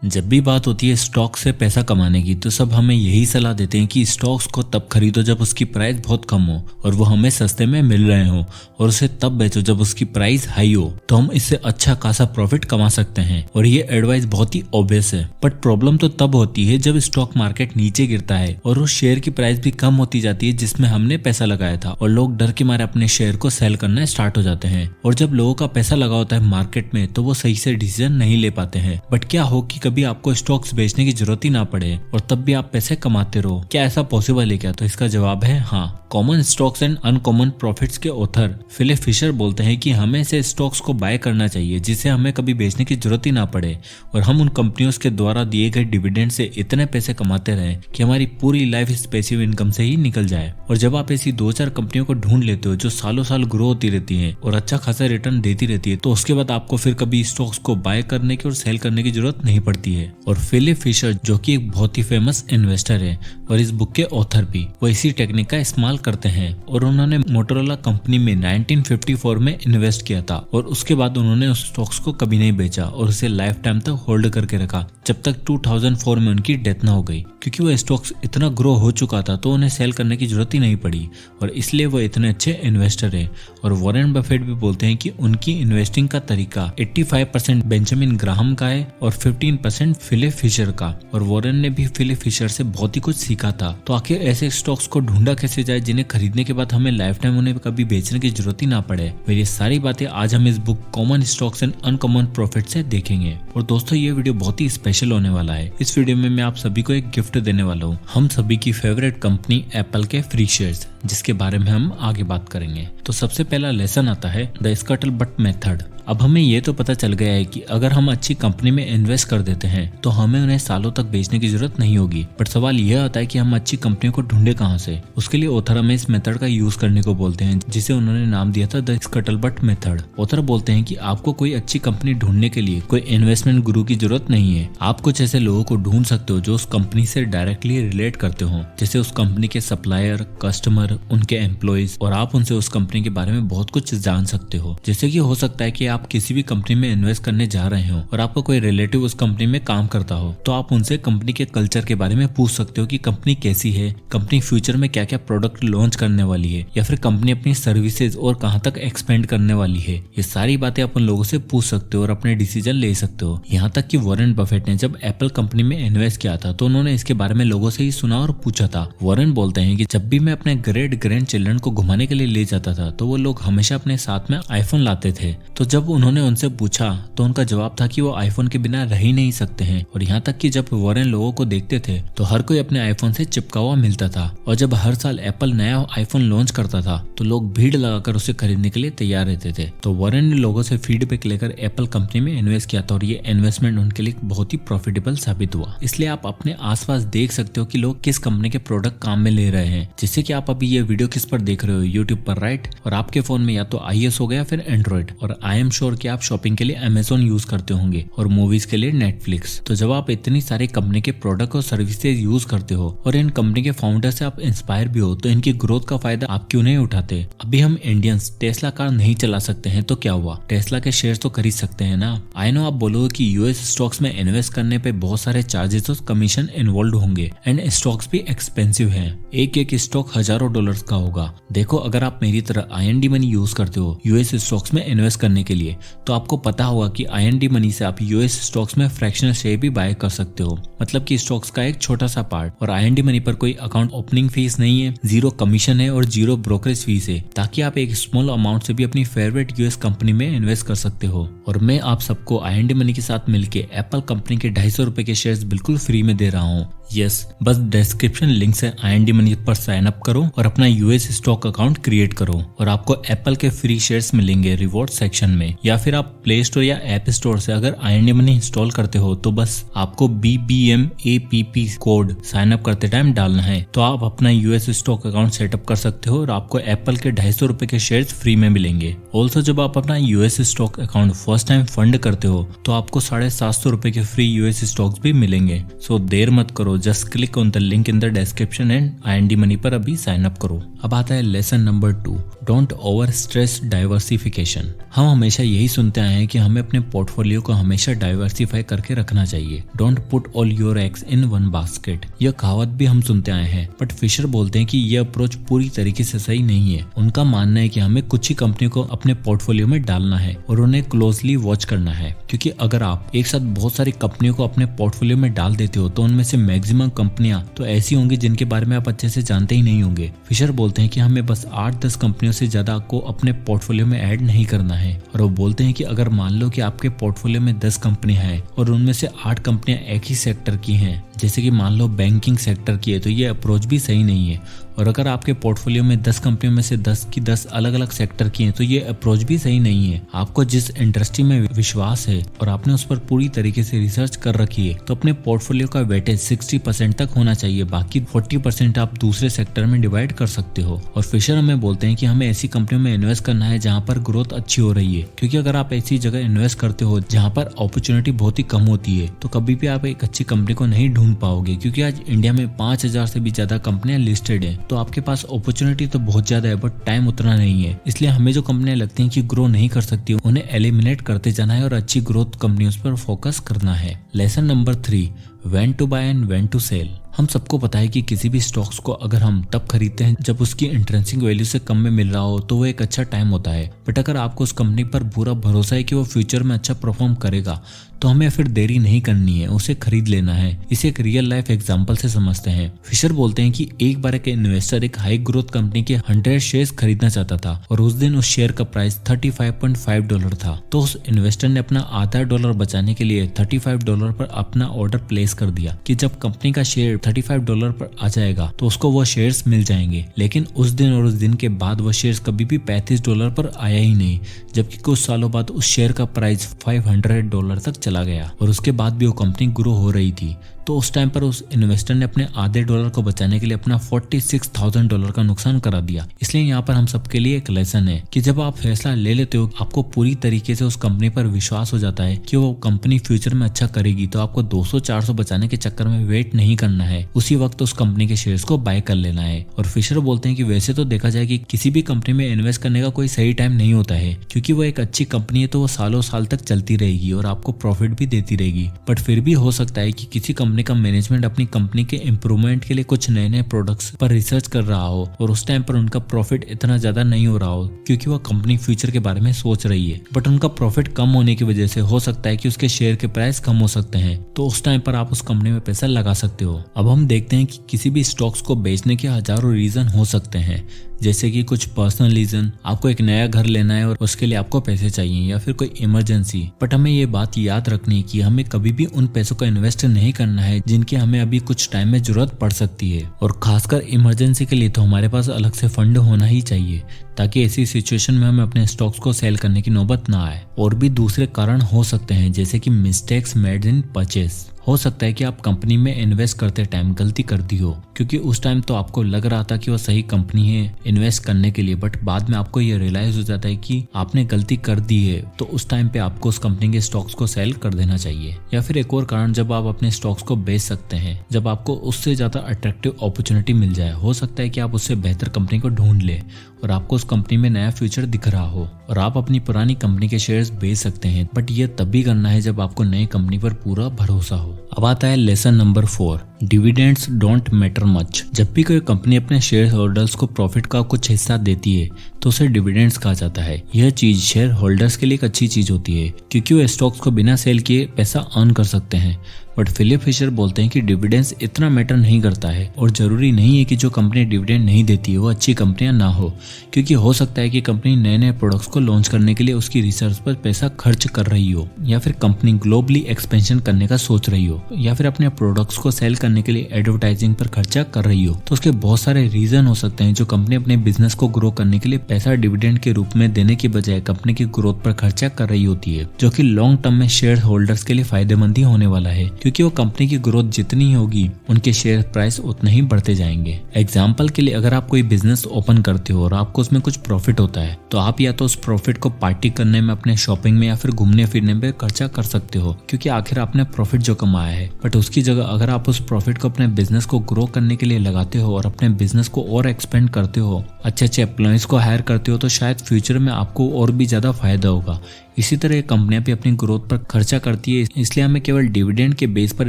जब भी बात होती है स्टॉक से पैसा कमाने की तो सब हमें यही सलाह देते हैं कि स्टॉक्स को तब खरीदो जब उसकी प्राइस बहुत कम हो और वो हमें सस्ते में मिल रहे हो, और उसे तब बेचो जब उसकी प्राइस हाई हो, तो हम इससे अच्छा खासा प्रॉफिट कमा सकते हैं। और ये एडवाइस बहुत ही ऑब्वियस है, बट प्रॉब्लम तो तब होती है जब स्टॉक मार्केट नीचे गिरता है और उस शेयर की प्राइस भी कम होती जाती है जिसमें हमने पैसा लगाया था, और लोग डर के मारे अपने शेयर को सेल करना स्टार्ट हो जाते हैं। और जब लोगों का पैसा लगा होता है मार्केट में तो वो सही से डिसीजन नहीं ले पाते हैं। बट क्या हो कि कभी आपको स्टॉक्स बेचने की जरूरत ही ना पड़े और तब भी आप पैसे कमाते रहो? क्या ऐसा पॉसिबल है क्या? तो इसका जवाब है हाँ। Common stocks and uncommon profits के ऑथर फिलिप फिशर बोलते हैं कि हमें ऐसे स्टॉक्स को बाय करना चाहिए जिसे हमें कभी बेचने की जरूरत ही ना पड़े और हम उन कंपनियों के द्वारा दिए गए डिविडेंड से इतने पैसे कमाते रहें कि हमारी पूरी लाइफ इस पैसिव इनकम से ही निकल जाए। और जब आप ऐसी 2-4 कंपनियों को ढूंढ लेते हो जो सालों साल ग्रो होती रहती है और अच्छा खासा रिटर्न देती रहती है, तो उसके बाद आपको फिर कभी स्टॉक्स को बाय करने की और सेल करने की जरूरत नहीं पड़ती है। और फिलिप फिशर जो कि एक बहुत ही फेमस इन्वेस्टर है और इस बुक के ऑथर भी, वो इसी टेक्निक का इस्तेमाल करते हैं। और उन्होंने मोटोरोला कंपनी में 1954 में इन्वेस्ट किया था और उसके बाद उन्होंने उस स्टॉक्स को कभी नहीं बेचा और उसे लाइफ टाइम तक होल्ड करके रखा जब तक 2004 में उनकी डेथ ना हो गई, क्योंकि वो स्टॉक्स इतना ग्रो हो चुका था तो उन्हें सेल करने की जरूरत ही नहीं पड़ी और इसलिए वो इतने अच्छे इन्वेस्टर है। और वॉरेन बफेट भी बोलते हैं कि उनकी इन्वेस्टिंग का तरीका 85% बेंजामिन ग्राहम का है और 15% फिलिप फिशर का। और वॉरेन ने भी फिलिप फिशर से बहुत ही कुछ सीखा था। तो आखिर ऐसे स्टॉक्स को ढूंढा कैसे जाए जिन्हें खरीदने के बाद हमें लाइफ टाइम उन्हें कभी बेचने की जरूरत ही ना पड़े? मेरी सारी बातें आज हम इस book common stocks and uncommon profit से देखेंगे। और दोस्तों ये वीडियो बहुत ही स्पेशल होने वाला है। इस वीडियो में मैं आप सभी को एक गिफ्ट देने वाला हूँ, हम सभी की फेवरेट कंपनी एप्पल के फ्री शेयर्स, जिसके बारे में हम आगे बात करेंगे। तो सबसे पहला लेसन आता है द स्कटल बट मेथड। अब हमें ये तो पता चल गया है कि अगर हम अच्छी कंपनी में इन्वेस्ट कर देते हैं तो हमें उन्हें सालों तक बेचने की जरूरत नहीं होगी। बट सवाल यह आता है कि हम अच्छी कंपनियों को ढूंढे कहाँ से? उसके लिए ऑथर हमें इस मेथड का यूज करने को बोलते हैं जिसे उन्होंने नाम दिया था the scuttle but method. Author बोलते हैं कि आपको कोई अच्छी कंपनी ढूंढने के लिए कोई इन्वेस्टमेंट गुरु की जरूरत नहीं है। आप कुछ ऐसे लोगों को ढूंढ सकते हो जो उस कंपनी से डायरेक्टली रिलेट करते हो, जैसे उस कंपनी के सप्लायर, कस्टमर, उनके एम्प्लॉयज, और आप उनसे उस कंपनी के बारे में बहुत कुछ जान सकते हो। जैसे कि हो सकता है कि आप किसी भी कंपनी में इन्वेस्ट करने जा रहे हो और आपका कोई रिलेटिव उस कंपनी में काम करता हो, तो आप उनसे कंपनी के कल्चर के बारे में पूछ सकते हो कि कंपनी कैसी है, कंपनी फ्यूचर में क्या क्या प्रोडक्ट लॉन्च करने वाली है, या फिर कंपनी अपनी सर्विसेज और कहां तक एक्सपेंड करने वाली है। ये सारी बातें आप उन लोगों से पूछ सकते हो और अपने डिसीजन ले सकते हो। यहाँ तक कि वॉरेन बफेट ने जब एप्पल कंपनी में इन्वेस्ट किया था तो उन्होंने इसके बारे में लोगों से ही सुना और पूछा था। वॉरेन बोलते हैं कि जब भी मैं अपने ग्रेट ग्रैंड चिल्ड्रन को घुमाने के लिए ले जाता था तो वो लोग हमेशा अपने साथ में आईफोन लाते थे। तो जब उन्होंने उनसे पूछा तो उनका जवाब था कि वो आईफोन के बिना रह ही नहीं सकते हैं। और यहाँ तक कि जब वॉरेन लोगों को देखते थे तो हर कोई अपने आईफोन से चिपका हुआ मिलता था, और जब हर साल एप्पल नया आईफोन लॉन्च करता था तो लोग भीड़ लगाकर उसे खरीदने के लिए तैयार रहते थे। तो वॉरेन ने लोगों से फीडबैक लेकर एप्पल कंपनी में इन्वेस्ट किया था और ये इन्वेस्टमेंट उनके लिए बहुत ही प्रॉफिटेबल साबित हुआ। इसलिए आप अपने आसपास देख सकते हो कि लोग किस कंपनी के प्रोडक्ट काम में ले रहे हैं। जैसे कि आप अभी ये वीडियो किस पर देख रहे हो, यूट्यूब पर, राइट? और आपके फोन में या तो iOS हो गया फिर एंड्रॉइड, और आई एम श्योर कि आप शॉपिंग के लिए अमेजोन यूज करते होंगे और मूवीज के लिए नेटफ्लिक्स। तो जब आप इतनी सारी कंपनी के प्रोडक्ट और सर्विसेज यूज करते हो और इन कंपनी के फाउंडर से आप इंस्पायर भी हो, तो इनकी ग्रोथ का फायदा आप क्यों नहीं उठाते? अभी हम इंडियंस टेस्ला कार नहीं चला सकते हैं तो क्या हुआ, टेस्ला के शेयर तो खरीद सकते हैं ना। आई नो आप बोलोगे कि यूएस स्टॉक्स में इन्वेस्ट करने पे बहुत सारे चार्जेस और कमीशन इन्वॉल्व होंगे एंड स्टॉक्स भी एक्सपेंसिव है, एक एक स्टॉक हजारों डॉलर्स का होगा। देखो अगर आप मेरी तरह IND मनी यूज करते हो यूएस स्टॉक्स में इन्वेस्ट करने के लिए, तो आपको पता होगा कि IND मनी से आप यूएस स्टॉक्स में फ्रैक्शनल शेयर भी बाय कर सकते हो, मतलब कि स्टॉक्स का एक छोटा सा पार्ट। और IND मनी पर कोई अकाउंट ओपनिंग फीस नहीं है, 0 कमीशन है और 0 ब्रोकरेज फीस है, ताकि आप एक स्मॉल अमाउंट से भी अपनी फेवरेट यूएस कंपनी में इन्वेस्ट कर सकते हो। और मैं आप सबको IND मनी के साथ मिलके एप्पल कंपनी के 250 रुपए के शेयर्स बिल्कुल फ्री में दे रहा हूँ। यस, बस डिस्क्रिप्शन लिंक से IND मनी पर साइन अप करो और अपना यूएस स्टॉक अकाउंट क्रिएट करो और आपको एप्पल के फ्री शेयर्स मिलेंगे रिवॉर्ड सेक्शन में, या फिर आप प्ले स्टोर या ऐप स्टोर से अगर IND मनी इंस्टॉल करते हो तो बस आपको BBMAPP कोड साइन अप करते टाइम डालना है, तो आप अपना यूएस स्टॉक अकाउंट सेटअप कर सकते हो और आपको एप्पल के 250 रुपए के शेयर्स फ्री में मिलेंगे। ऑल्सो जब आप अपना US stock account first time fund करते हो तो आप आपको 750 रुपए के फ्री यूएस स्टॉक्स भी मिलेंगे। सो देर मत करो, just click on the link in the description and IND money पर अभी साइन अप करो। अब आता है lesson number 2, don't over stress diversification. हम हमेशा यही सुनते आए हैं कि हमें अपने पोर्टफोलियो को हमेशा डाइवर्सिफाई करके रखना चाहिए। Don't put all your eggs in one basket, यह कहावत भी हम सुनते आए हैं, बट फिशर बोलते हैं कि यह अप्रोच पूरी तरीके से सही नहीं है। उनका मानना है कि हमें कुछ ही कंपनी को अपने पोर्टफोलियो में डालना है और उन्हें क्लोजली वॉच करना है, क्योंकि अगर आप एक साथ बहुत सारी कंपनियों को अपने पोर्टफोलियो में डाल देते हो तो उनमें से मैक्सिमम कंपनियां तो ऐसी होंगी जिनके बारे में आप अच्छे से जानते ही नहीं होंगे। फिशर बोलते हैं कि हमें बस 8-10 कंपनियों से ज्यादा को अपने पोर्टफोलियो में ऐड नहीं करना है, और वो बोलते हैं कि अगर मान लो कि आपके पोर्टफोलियो में 10 कंपनियां हैं और उनमें से 8 कंपनियां एक ही सेक्टर की हैं, जैसे कि मान लो बैंकिंग सेक्टर की है, तो ये अप्रोच भी सही नहीं है। और अगर आपके पोर्टफोलियो में 10 कंपनियों में से 10 की 10 अलग अलग सेक्टर की हैं, तो ये अप्रोच भी सही नहीं है। आपको जिस इंडस्ट्री में विश्वास है और आपने उस पर पूरी तरीके से रिसर्च कर रखी है, तो अपने पोर्टफोलियो का वेटेज 60% तक होना चाहिए, बाकी 40% आप दूसरे सेक्टर में डिवाइड कर सकते हो। और फिशर हमें बोलते हैं कि हमें ऐसी कंपनियों में इन्वेस्ट करना है जहाँ पर ग्रोथ अच्छी हो रही है, क्योंकि अगर आप ऐसी जगह इन्वेस्ट करते हो जहाँ पर अपॉर्चुनिटी बहुत ही कम होती है, तो कभी भी आप एक अच्छी कंपनी को नहीं ढूंढ पाओगे, क्योंकि आज इंडिया में 5000 से भी ज्यादा कंपनियां लिस्टेड है। तो आपके पास अपॉर्चुनिटी तो बहुत ज्यादा है, बट टाइम उतना नहीं है। इसलिए हमें जो कंपनियां लगती हैं कि ग्रो नहीं कर सकती, उन्हें एलिमिनेट करते जाना है और अच्छी ग्रोथ कंपनियों पर फोकस करना है। Lesson number 3, when to buy and when to sell. हम सबको पता है कि किसी भी स्टॉक्स को अगर हम तब खरीदते हैं जब उसकी इंट्रिंसिक वैल्यू से कम में मिल रहा हो, तो वो एक अच्छा टाइम होता है। बट अगर आपको उस कंपनी पर पूरा भरोसा है कि वो फ्यूचर में अच्छा परफॉर्म करेगा, तो हमें फिर देरी नहीं करनी है, उसे खरीद लेना है। इसे एक रियल लाइफ एग्जांपल से समझते हैं। फिशर बोलते हैं कि एक बार एक इन्वेस्टर एक हाई ग्रोथ कंपनी के 100 शेयर्स खरीदना चाहता था, और उस दिन उस शेयर का प्राइस $35.5 था। तो उस इन्वेस्टर ने अपना आधा डॉलर बचाने के लिए $35 पर अपना ऑर्डर प्लेस कर दिया कि जब कंपनी का शेयर $35 पर आ जाएगा तो उसको वो शेयर्स मिल जाएंगे। लेकिन उस दिन और उस दिन के बाद वो शेयर्स कभी भी $35 पर आया ही नहीं, जबकि कुछ सालों बाद उस शेयर का प्राइस $500 तक चला गया, और उसके बाद भी वो कंपनी ग्रो हो रही थी। तो उस टाइम पर उस इन्वेस्टर ने अपने आधे डॉलर को बचाने के लिए अपना $46,000 का नुकसान करा दिया। इसलिए यहाँ पर हम सबके लिए एक लेसन है कि जब आप फैसला ले लेते हो, आपको पूरी तरीके से उस कंपनी पर विश्वास हो जाता है कि वो कंपनी फ्यूचर में अच्छा करेगी, तो आपको 200-400 बचाने के चक्कर में वेट नहीं करना है, उसी वक्त उस कंपनी के शेयर्स को बाय कर लेना है। और फिशर बोलते हैं कि वैसे तो देखा जाए कि किसी भी कंपनी में इन्वेस्ट करने का कोई सही टाइम नहीं होता है, क्योंकि वो एक अच्छी कंपनी है तो वो सालों साल तक चलती रहेगी और आपको प्रॉफिट भी देती रहेगी। बट फिर भी हो सकता है कि किसी कंपनी का मैनेजमेंट अपनी कंपनी के इम्प्रूवमेंट के लिए कुछ नए नए प्रोडक्ट्स पर रिसर्च कर रहा हो, और उस टाइम पर उनका प्रॉफिट इतना ज्यादा नहीं हो रहा हो क्योंकि वो कंपनी फ्यूचर के बारे में सोच रही है। बट उनका प्रॉफिट कम होने की वजह से हो सकता है कि उसके शेयर के प्राइस कम हो सकते हैं, तो उस टाइम पर आप उस कंपनी में पैसा लगा सकते हो। अब हम देखते हैं कि किसी भी स्टॉक्स को बेचने के हजारों रीजन हो सकते हैं, जैसे कि कुछ पर्सनल रीजन, आपको एक नया घर लेना है और उसके लिए आपको पैसे चाहिए, या फिर कोई इमरजेंसी। बट हमें ये बात याद रखनी है कि हमें कभी भी उन पैसों को इन्वेस्ट नहीं करना है जिनकी हमें अभी कुछ टाइम में जरूरत पड़ सकती है, और खासकर इमरजेंसी के लिए तो हमारे पास अलग से फंड होना ही चाहिए, ताकि ऐसी सिचुएशन में हमें अपने स्टॉक्स को सेल करने की नौबत ना आए। और भी दूसरे कारण हो सकते हैं, जैसे कि मिस्टेक्स मेड इन परचेस। हो सकता है कि आप कंपनी में इन्वेस्ट करते टाइम गलती कर दी हो, क्योंकि उस टाइम तो आपको लग रहा था कि वो सही कंपनी है इन्वेस्ट करने के लिए, बट बाद में आपको ये रियलाइज हो जाता है कि आपने गलती कर दी है, तो उस टाइम पे आपको उस कंपनी के स्टॉक्स को सेल कर देना चाहिए। या फिर एक और कारण, जब आप अपने स्टॉक्स को बेच सकते हैं, जब आपको उससे ज्यादा अट्रैक्टिव अपॉर्चुनिटी मिल जाए। हो सकता है कि आप उससे बेहतर कंपनी को ढूंढ ले और आपको उस कंपनी में नया फ्यूचर दिख रहा हो, और आप अपनी पुरानी कंपनी के शेयर्स बेच सकते हैं, बट ये तभी करना है जब आपको नई कंपनी पर पूरा भरोसा हो। अब आता है lesson number 4, dividends don't matter much. जब भी कोई कंपनी अपने शेयर होल्डर्स को प्रॉफिट का कुछ हिस्सा देती है तो उसे डिविडेंड्स कहा जाता है। यह चीज शेयर होल्डर्स के लिए एक अच्छी चीज होती है, क्योंकि वो स्टॉक्स को बिना सेल किए पैसा अर्न कर सकते हैं। बट फिलिप फिशर बोलते हैं कि डिविडेंड्स इतना मैटर नहीं करता है, और जरूरी नहीं है कि जो कंपनी डिविडेंड नहीं देती है वो अच्छी कंपनियां ना हो, क्योंकि हो सकता है कि कंपनी नए नए प्रोडक्ट्स को लॉन्च करने के लिए उसकी रिसर्च पर पैसा खर्च कर रही हो, या फिर कंपनी ग्लोबली एक्सपेंशन करने का सोच रही हो, या फिर अपने प्रोडक्ट्स को सेल करने करने के लिए एडवर्टाइजिंग पर खर्चा कर रही हो। तो उसके बहुत सारे रीजन हो सकते हैं जो कंपनी अपने बिजनेस को ग्रो करने के लिए पैसा डिविडेंड के रूप में देने की बजाय कंपनी की ग्रोथ पर खर्चा कर रही होती है, जो कि लॉन्ग टर्म में शेयर होल्डर्स के लिए फायदेमंद ही होने वाला है, क्योंकि वो कंपनी की ग्रोथ जितनी होगी उनके शेयर प्राइस उतने ही बढ़ते जाएंगे। एग्जाम्पल के लिए अगर आप कोई बिजनेस ओपन करते हो और आपको उसमें कुछ प्रॉफिट होता है, तो आप या तो उस प्रॉफिट को पार्टी करने में, अपने शॉपिंग में या फिर घूमने फिरने में खर्चा कर सकते हो, क्योंकि आखिर आपने प्रॉफिट जो कमाया है। बट उसकी जगह अगर आप उस प्रॉफिट को अपने बिजनेस को ग्रो करने के लिए लगाते हो और अपने बिजनेस को और एक्सपेंड करते हो, अच्छे अच्छे एम्प्लॉइज को हायर करते हो, तो शायद फ्यूचर में आपको और भी ज्यादा फायदा होगा। इसी तरह कंपनियां भी अपनी ग्रोथ पर खर्चा करती है, इसलिए हमें केवल डिविडेंड के बेस पर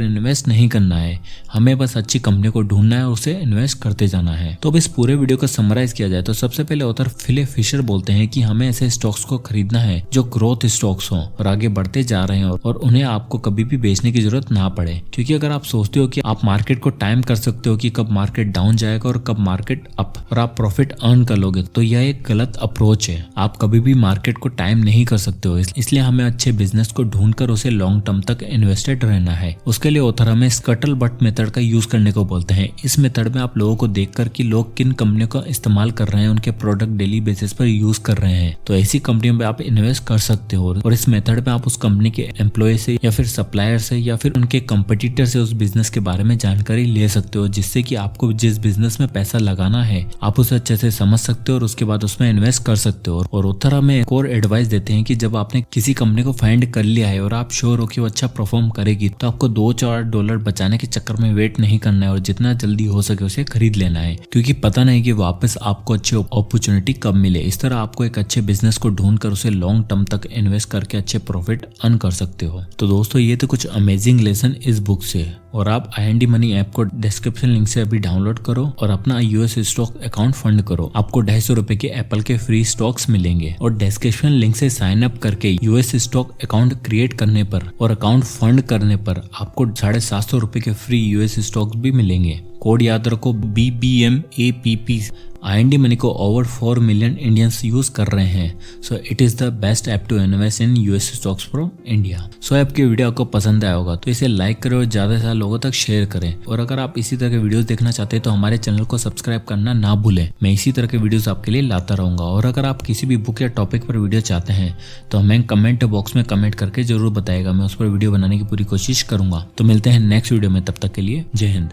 इन्वेस्ट नहीं करना है, हमें बस अच्छी कंपनी को ढूंढना है और उसे इन्वेस्ट करते जाना है। तो अब इस पूरे वीडियो को समराइज किया जाए तो सबसे पहले ऑथर फिले फिशर बोलते हैं कि हमें ऐसे स्टॉक्स को खरीदना है जो ग्रोथ स्टॉक्स हों और आगे बढ़ते जा रहे हो और उन्हें आपको कभी भी बेचने की जरूरत ना पड़े। क्योंकि अगर आप सोचते हो कि आप मार्केट को टाइम कर सकते हो कि कब मार्केट डाउन जाएगा और कब मार्केट अप और आप प्रॉफिट अर्न कर लोगे, तो यह एक गलत अप्रोच है। आप कभी भी मार्केट को टाइम नहीं कर सकते हो, इसलिए हमें अच्छे बिजनेस को ढूंढकर उसे लॉन्ग टर्म तक इन्वेस्टेड रहना है। उसके लिए ऑथर हमें स्कटल बट मेथड का यूज करने को बोलते हैं। इस मेथड में आप लोगों को देखकर कि लोग किन कंपनियों का इस्तेमाल कर रहे हैं, उनके प्रोडक्ट डेली बेसिस पर यूज कर रहे हैं, तो ऐसी कंपनियों में आप इन्वेस्ट कर सकते हो। और इस मेथड में आप उस कंपनी के एम्प्लॉय से या फिर सप्लायर से या फिर उनके कंपटीटर से उस बिजनेस के बारे में जानकारी ले सकते हो, जिससे कि आपको जिस बिजनेस में पैसा लगाना है आप उसे अच्छे से समझ सकते हो और उसके बाद उसमें इन्वेस्ट कर सकते हो। और ऑथर हमें एक और एडवाइस देते हैं कि जब आपने किसी कंपनी को फाइंड कर लिया है और आप श्योर हो कि वो अच्छा परफॉर्म करेगी, तो आपको $2-4 बचाने के चक्कर में वेट नहीं करना है और जितना जल्दी हो सके उसे खरीद लेना है, क्योंकि पता नहीं कि वापस आपको अच्छी अपॉर्चुनिटी कब मिले। इस तरह आपको एक अच्छे बिजनेस को ढूंढकर उसे लॉन्ग टर्म तक इन्वेस्ट करके अच्छे प्रॉफिट अर्न कर सकते हो। तो दोस्तों ये तो कुछ अमेजिंग लेसन इस बुक से, और आप IND मनी ऐप को डिस्क्रिप्शन लिंक से अभी डाउनलोड करो और अपना US स्टॉक अकाउंट फंड करो। आपको ₹250 के एप्पल के फ्री स्टॉक्स मिलेंगे और डिस्क्रिप्शन लिंक से साइन अप करके US स्टॉक अकाउंट क्रिएट करने पर और अकाउंट फंड करने पर आपको ₹750 के फ्री US स्टॉक्स भी मिलेंगे। कोड याद रखो BBMAPP। IND मनी को ओवर 4 मिलियन इंडियंस यूज कर रहे हैं, so it is the best app to invest in US stocks from India. So app की वीडियो आपको पसंद आया होगा तो इसे लाइक करें और ज्यादा से ज्यादा लोगों तक शेयर करें। और अगर आप इसी तरह के वीडियोस देखना चाहते हैं तो हमारे चैनल को सब्सक्राइब करना ना भूलें। मैं इसी तरह के वीडियोस आपके लिए लाता रहूंगा। और अगर आप किसी भी बुक या टॉपिक पर वीडियो चाहते हैं तो हमें कमेंट बॉक्स में कमेंट करके जरूर बताएगा, मैं उस पर वीडियो बनाने की पूरी कोशिश करूंगा। तो मिलते हैं नेक्स्ट वीडियो में, तब तक के लिए जय हिंद।